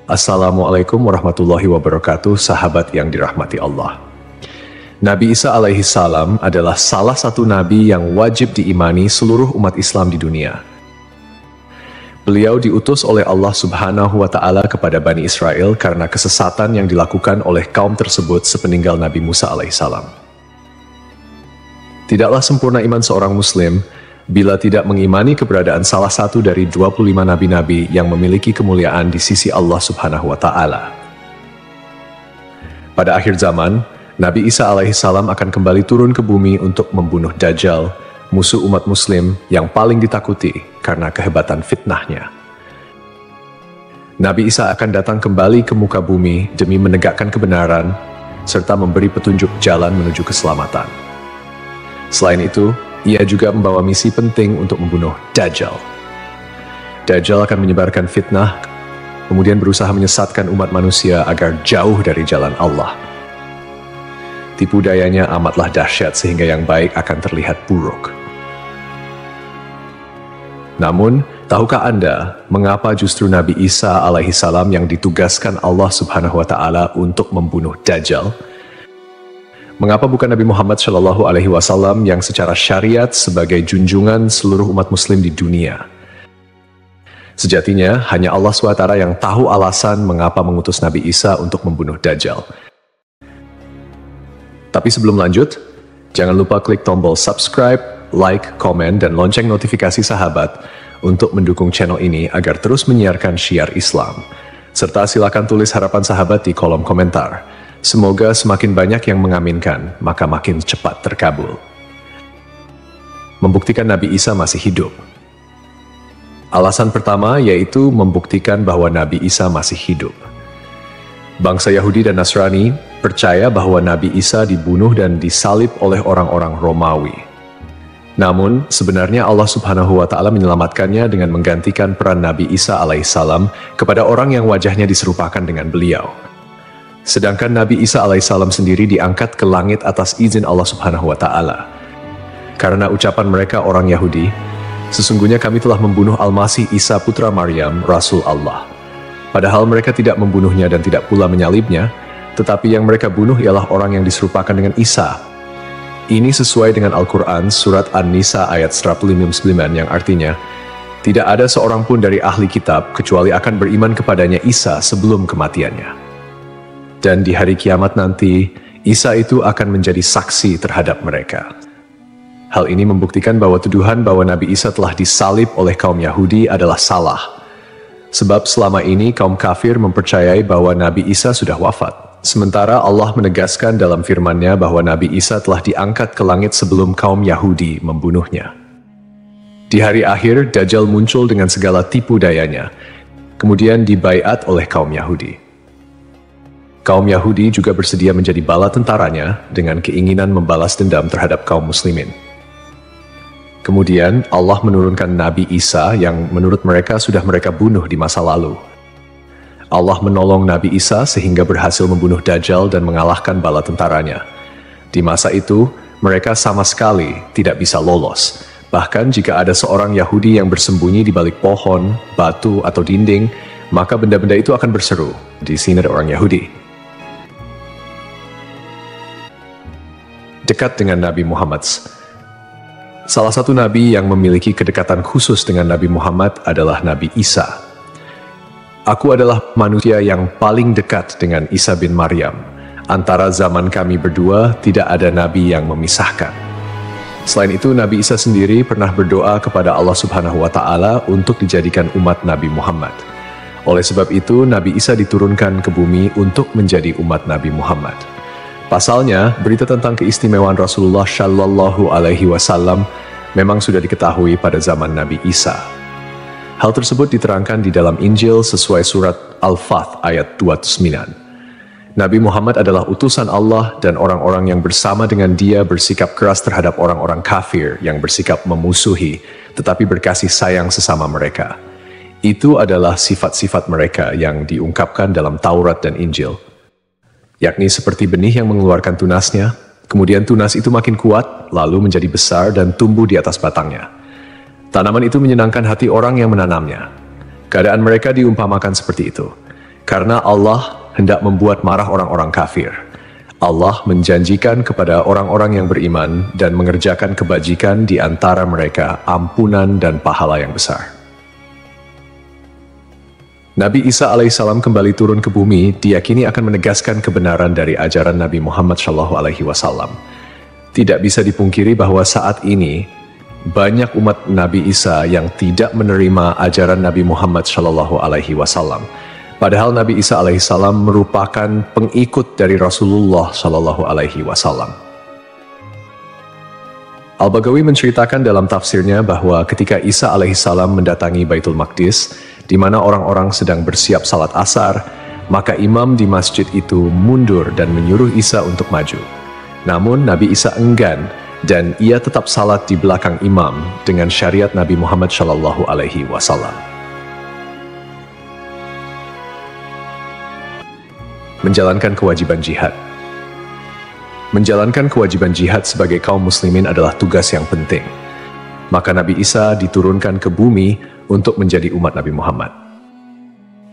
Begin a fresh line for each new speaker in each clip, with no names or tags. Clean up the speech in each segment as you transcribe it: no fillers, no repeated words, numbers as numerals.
Assalamualaikum warahmatullahi wabarakatuh, sahabat yang dirahmati Allah. Nabi Isa alaihi salam adalah salah satu nabi yang wajib diimani seluruh umat Islam di dunia. Beliau diutus oleh Allah Subhanahu wa Ta'ala kepada Bani Israel karena kesesatan yang dilakukan oleh kaum tersebut sepeninggal Nabi Musa alaihi salam. Tidaklah sempurna iman seorang Muslim bila tidak mengimani keberadaan salah satu dari 25 nabi-nabi yang memiliki kemuliaan di sisi Allah Subhanahu wa Ta'ala. Pada akhir zaman, Nabi Isa alaihi salam akan kembali turun ke bumi untuk membunuh Dajjal, musuh umat Muslim yang paling ditakuti karena kehebatan fitnahnya. Nabi Isa akan datang kembali ke muka bumi demi menegakkan kebenaran serta memberi petunjuk jalan menuju keselamatan. Selain itu, ia juga membawa misi penting untuk membunuh Dajjal. Dajjal akan menyebarkan fitnah, kemudian berusaha menyesatkan umat manusia agar jauh dari jalan Allah. Tipu dayanya amatlah dahsyat sehingga yang baik akan terlihat buruk. Namun, tahukah Anda mengapa justru Nabi Isa alaihi salam yang ditugaskan Allah Subhanahu wa Ta'ala untuk membunuh Dajjal? Mengapa bukan Nabi Muhammad Shallallahu Alaihi Wasallam yang secara syariat sebagai junjungan seluruh umat Muslim di dunia? Sejatinya, hanya Allah SWT yang tahu alasan mengapa mengutus Nabi Isa untuk membunuh Dajjal. Tapi sebelum lanjut, jangan lupa klik tombol subscribe, like, komen, dan lonceng notifikasi sahabat untuk mendukung channel ini agar terus menyiarkan syiar Islam. Serta silakan tulis harapan sahabat di kolom komentar. Semoga semakin banyak yang mengaminkan, maka makin cepat terkabul. Membuktikan Nabi Isa masih hidup. Alasan pertama yaitu membuktikan bahwa Nabi Isa masih hidup. Bangsa Yahudi dan Nasrani percaya bahwa Nabi Isa dibunuh dan disalib oleh orang-orang Romawi. Namun, sebenarnya Allah Subhanahu wa Ta'ala menyelamatkannya dengan menggantikan peran Nabi Isa alaihissalam kepada orang yang wajahnya diserupakan dengan beliau. Sedangkan Nabi Isa alaihissalam sendiri diangkat ke langit atas izin Allah Subhanahu wa Ta'ala. Karena ucapan mereka orang Yahudi, sesungguhnya kami telah membunuh Al-Masih Isa putra Maryam, Rasul Allah. Padahal mereka tidak membunuhnya dan tidak pula menyalibnya, tetapi yang mereka bunuh ialah orang yang diserupakan dengan Isa. Ini sesuai dengan Al-Quran surat An-Nisa ayat 159 yang artinya, tidak ada seorang pun dari ahli kitab kecuali akan beriman kepadanya Isa sebelum kematiannya. Dan di hari kiamat nanti, Isa itu akan menjadi saksi terhadap mereka. Hal ini membuktikan bahwa tuduhan bahwa Nabi Isa telah disalib oleh kaum Yahudi adalah salah. Sebab selama ini kaum kafir mempercayai bahwa Nabi Isa sudah wafat. Sementara Allah menegaskan dalam firman-Nya bahwa Nabi Isa telah diangkat ke langit sebelum kaum Yahudi membunuhnya. Di hari akhir, Dajjal muncul dengan segala tipu dayanya, kemudian dibaiat oleh kaum Yahudi. Kaum Yahudi juga bersedia menjadi bala tentaranya dengan keinginan membalas dendam terhadap kaum muslimin. Kemudian Allah menurunkan Nabi Isa yang menurut mereka sudah mereka bunuh di masa lalu. Allah menolong Nabi Isa sehingga berhasil membunuh Dajjal dan mengalahkan bala tentaranya. Di masa itu, mereka sama sekali tidak bisa lolos. Bahkan jika ada seorang Yahudi yang bersembunyi di balik pohon, batu, atau dinding, maka benda-benda itu akan berseru, "Di sini ada orang Yahudi." Dekat dengan Nabi Muhammad. Salah satu nabi yang memiliki kedekatan khusus dengan Nabi Muhammad adalah Nabi Isa. Aku adalah manusia yang paling dekat dengan Isa bin Maryam. Antara zaman kami berdua tidak ada nabi yang memisahkan. Selain itu, Nabi Isa sendiri pernah berdoa kepada Allah Subhanahu wa Ta'ala untuk dijadikan umat Nabi Muhammad. Oleh sebab itu, Nabi Isa diturunkan ke bumi untuk menjadi umat Nabi Muhammad. Pasalnya, berita tentang keistimewaan Rasulullah Shallallahu Alaihi Wasallam memang sudah diketahui pada zaman Nabi Isa. Hal tersebut diterangkan di dalam Injil sesuai surat Al-Fath ayat 29. Nabi Muhammad adalah utusan Allah dan orang-orang yang bersama dengan dia bersikap keras terhadap orang-orang kafir yang bersikap memusuhi, tetapi berkasih sayang sesama mereka. Itu adalah sifat-sifat mereka yang diungkapkan dalam Taurat dan Injil. Yakni seperti benih yang mengeluarkan tunasnya, kemudian tunas itu makin kuat, lalu menjadi besar dan tumbuh di atas batangnya. Tanaman itu menyenangkan hati orang yang menanamnya. Keadaan mereka diumpamakan seperti itu. Karena Allah hendak membuat marah orang-orang kafir. Allah menjanjikan kepada orang-orang yang beriman dan mengerjakan kebajikan di antara mereka ampunan dan pahala yang besar. Nabi Isa alaihissalam kembali turun ke bumi diyakini akan menegaskan kebenaran dari ajaran Nabi Muhammad SAW. Tidak bisa dipungkiri bahwa saat ini banyak umat Nabi Isa yang tidak menerima ajaran Nabi Muhammad SAW. Padahal Nabi Isa alaihissalam merupakan pengikut dari Rasulullah SAW. Al-Baghawi menceritakan dalam tafsirnya bahwa ketika Isa alaihissalam mendatangi Baitul Maqdis, di mana orang-orang sedang bersiap salat asar, maka imam di masjid itu mundur dan menyuruh Isa untuk maju. Namun Nabi Isa enggan dan ia tetap salat di belakang imam dengan syariat Nabi Muhammad SAW. Menjalankan kewajiban jihad. Menjalankan kewajiban jihad sebagai kaum muslimin adalah tugas yang penting. Maka Nabi Isa diturunkan ke bumi untuk menjadi umat Nabi Muhammad.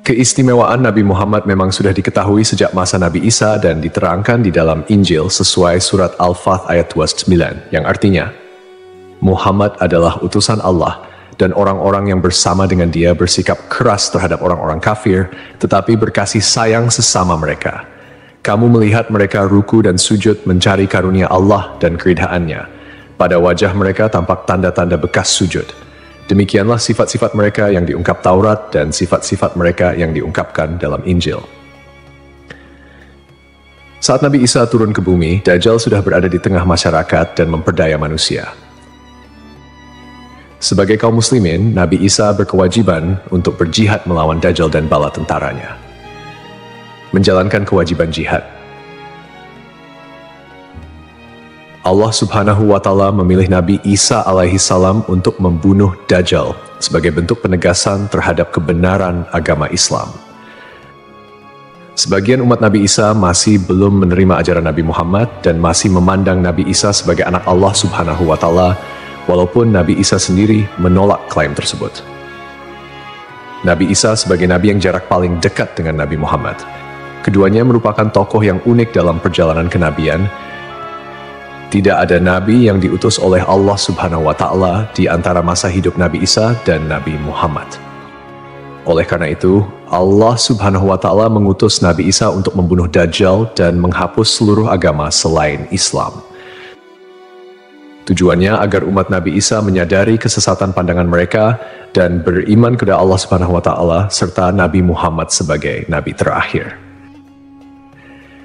Keistimewaan Nabi Muhammad memang sudah diketahui sejak masa Nabi Isa dan diterangkan di dalam Injil sesuai surat Al-Fath ayat 29, yang artinya, Muhammad adalah utusan Allah dan orang-orang yang bersama dengan dia bersikap keras terhadap orang-orang kafir, tetapi berkasih sayang sesama mereka. Kamu melihat mereka ruku dan sujud mencari karunia Allah dan keridhaannya. Pada wajah mereka tampak tanda-tanda bekas sujud. Demikianlah sifat-sifat mereka yang diungkap Taurat dan sifat-sifat mereka yang diungkapkan dalam Injil. Saat Nabi Isa turun ke bumi, Dajjal sudah berada di tengah masyarakat dan memperdaya manusia. Sebagai kaum muslimin, Nabi Isa berkewajiban untuk berjihad melawan Dajjal dan bala tentaranya. Menjalankan kewajiban jihad. Allah Subhanahu wa Ta'ala memilih Nabi Isa alaihissalam untuk membunuh Dajjal sebagai bentuk penegasan terhadap kebenaran agama Islam. Sebagian umat Nabi Isa masih belum menerima ajaran Nabi Muhammad dan masih memandang Nabi Isa sebagai anak Allah Subhanahu wa Ta'ala, walaupun Nabi Isa sendiri menolak klaim tersebut. Nabi Isa sebagai nabi yang jarak paling dekat dengan Nabi Muhammad. Keduanya merupakan tokoh yang unik dalam perjalanan kenabian. Tidak ada nabi yang diutus oleh Allah Subhanahu wa Ta'ala di antara masa hidup Nabi Isa dan Nabi Muhammad. Oleh karena itu, Allah Subhanahu wa Ta'ala mengutus Nabi Isa untuk membunuh Dajjal dan menghapus seluruh agama selain Islam. Tujuannya agar umat Nabi Isa menyadari kesesatan pandangan mereka dan beriman kepada Allah Subhanahu wa Ta'ala serta Nabi Muhammad sebagai nabi terakhir.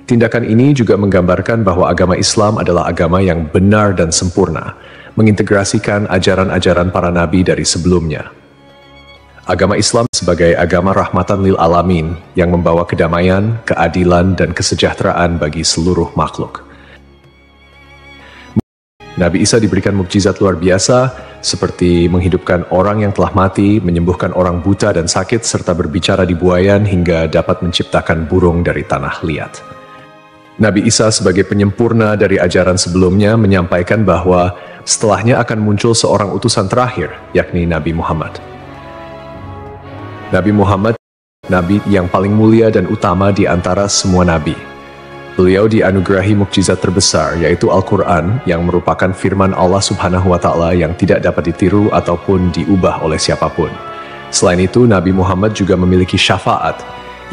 Tindakan ini juga menggambarkan bahwa agama Islam adalah agama yang benar dan sempurna, mengintegrasikan ajaran-ajaran para nabi dari sebelumnya. Agama Islam sebagai agama rahmatan lil alamin yang membawa kedamaian, keadilan, dan kesejahteraan bagi seluruh makhluk. Nabi Isa diberikan mukjizat luar biasa seperti menghidupkan orang yang telah mati, menyembuhkan orang buta dan sakit, serta berbicara di buayan hingga dapat menciptakan burung dari tanah liat. Nabi Isa sebagai penyempurna dari ajaran sebelumnya menyampaikan bahwa setelahnya akan muncul seorang utusan terakhir, yakni Nabi Muhammad. Nabi Muhammad, nabi yang paling mulia dan utama di antara semua nabi. Beliau dianugerahi mukjizat terbesar, yaitu Al-Quran, yang merupakan firman Allah Subhanahu wa Ta'ala yang tidak dapat ditiru ataupun diubah oleh siapapun. Selain itu, Nabi Muhammad juga memiliki syafaat,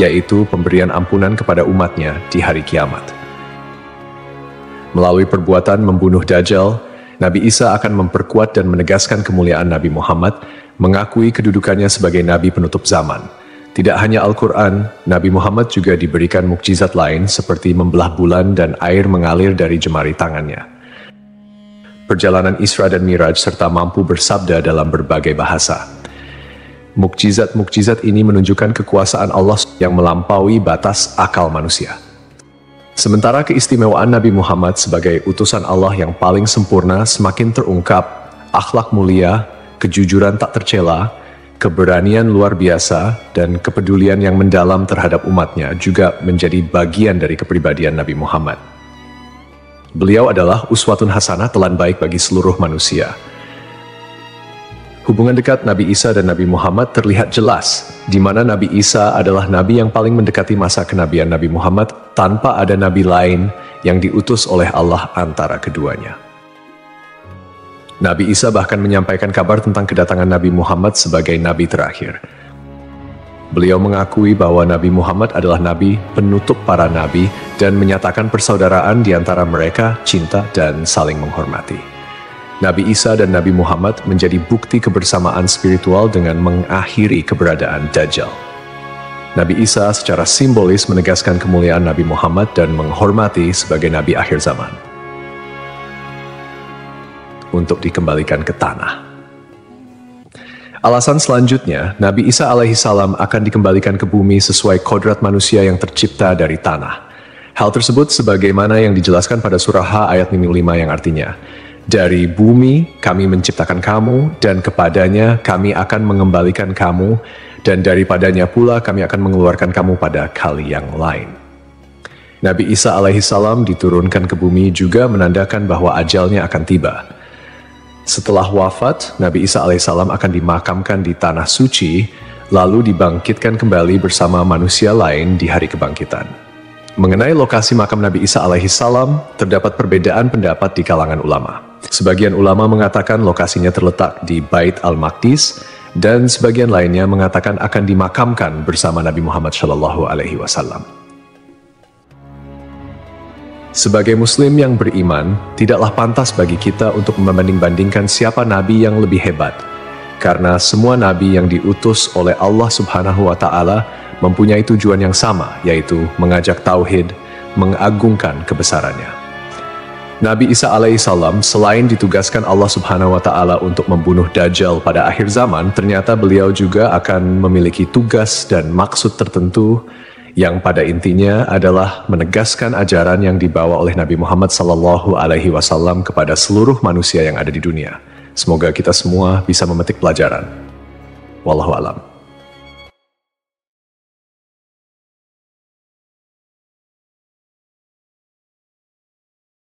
yaitu pemberian ampunan kepada umatnya di hari kiamat. Melalui perbuatan membunuh Dajjal, Nabi Isa akan memperkuat dan menegaskan kemuliaan Nabi Muhammad, mengakui kedudukannya sebagai nabi penutup zaman. Tidak hanya Al-Quran, Nabi Muhammad juga diberikan mukjizat lain seperti membelah bulan dan air mengalir dari jemari tangannya. Perjalanan Isra dan Miraj serta mampu bersabda dalam berbagai bahasa. Mukjizat-mukjizat ini menunjukkan kekuasaan Allah yang melampaui batas akal manusia. Sementara keistimewaan Nabi Muhammad sebagai utusan Allah yang paling sempurna semakin terungkap, akhlak mulia, kejujuran tak tercela, keberanian luar biasa, dan kepedulian yang mendalam terhadap umatnya juga menjadi bagian dari kepribadian Nabi Muhammad. Beliau adalah uswatun hasanah, telan baik bagi seluruh manusia. Hubungan dekat Nabi Isa dan Nabi Muhammad terlihat jelas, di mana Nabi Isa adalah nabi yang paling mendekati masa kenabian Nabi Muhammad tanpa ada nabi lain yang diutus oleh Allah antara keduanya. Nabi Isa bahkan menyampaikan kabar tentang kedatangan Nabi Muhammad sebagai nabi terakhir. Beliau mengakui bahwa Nabi Muhammad adalah nabi penutup para nabi dan menyatakan persaudaraan di antara mereka, cinta dan saling menghormati. Nabi Isa dan Nabi Muhammad menjadi bukti kebersamaan spiritual dengan mengakhiri keberadaan Dajjal. Nabi Isa secara simbolis menegaskan kemuliaan Nabi Muhammad dan menghormati sebagai nabi akhir zaman. Untuk dikembalikan ke tanah. Alasan selanjutnya, Nabi Isa alaihissalam akan dikembalikan ke bumi sesuai kodrat manusia yang tercipta dari tanah. Hal tersebut sebagaimana yang dijelaskan pada surah H ayat 5 yang artinya, dari bumi kami menciptakan kamu, dan kepadanya kami akan mengembalikan kamu, dan daripadanya pula kami akan mengeluarkan kamu pada kali yang lain. Nabi Isa alaihissalam diturunkan ke bumi juga menandakan bahwa ajalnya akan tiba. Setelah wafat, Nabi Isa alaihissalam akan dimakamkan di tanah suci, lalu dibangkitkan kembali bersama manusia lain di hari kebangkitan. Mengenai lokasi makam Nabi Isa alaihissalam, terdapat perbedaan pendapat di kalangan ulama. Sebagian ulama mengatakan lokasinya terletak di Bait al-Maqdis, dan sebagian lainnya mengatakan akan dimakamkan bersama Nabi Muhammad SAW. Sebagai muslim yang beriman, tidaklah pantas bagi kita untuk membanding-bandingkan siapa nabi yang lebih hebat, karena semua nabi yang diutus oleh Allah Subhanahu wa Ta'ala mempunyai tujuan yang sama, yaitu mengajak tauhid, mengagungkan kebesarannya. Nabi Isa alaihissalam selain ditugaskan Allah Subhanahu wa Ta'ala untuk membunuh Dajjal pada akhir zaman, ternyata beliau juga akan memiliki tugas dan maksud tertentu yang pada intinya adalah menegaskan ajaran yang dibawa oleh Nabi Muhammad SAW kepada seluruh manusia yang ada di dunia. Semoga kita semua bisa memetik pelajaran. Wallahu a'lam.